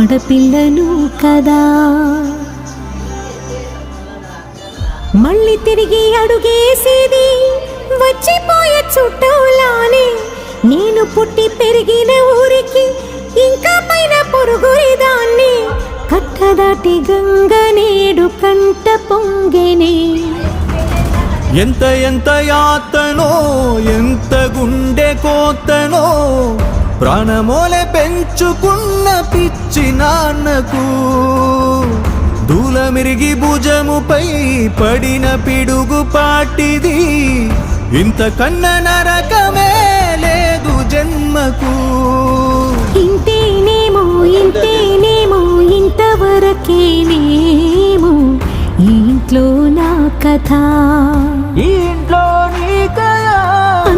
ఆడపిల్లను కదా. మళ్ళీ తిరిగి అడుగేసేది వచ్చిపోయే చుట్టూలానే. నేను పుట్టి పెరిగిన ఊరికి ఇంకా పైన పొరుగురిదాన్ని. కట్టదాటి గంగ నేడు కంట పొంగెనే. ఎంత ఎంత యాతనో ఎంత గుండె కోతనో ప్రాణమోలే పెంచుకున్న పిచ్చి నాన్నకు. దూలమిరిగి భుజముపై పడిన పిడుగు పాటిది. ఇంతకన్న నరకమే లేదు జన్మకు. ఇంతేనేమో ఇంతేనేమో ఇంతవరకేనేమో ఈ ఇంట్లో నా కథ. ఈ ఇంట్లో నీ కథ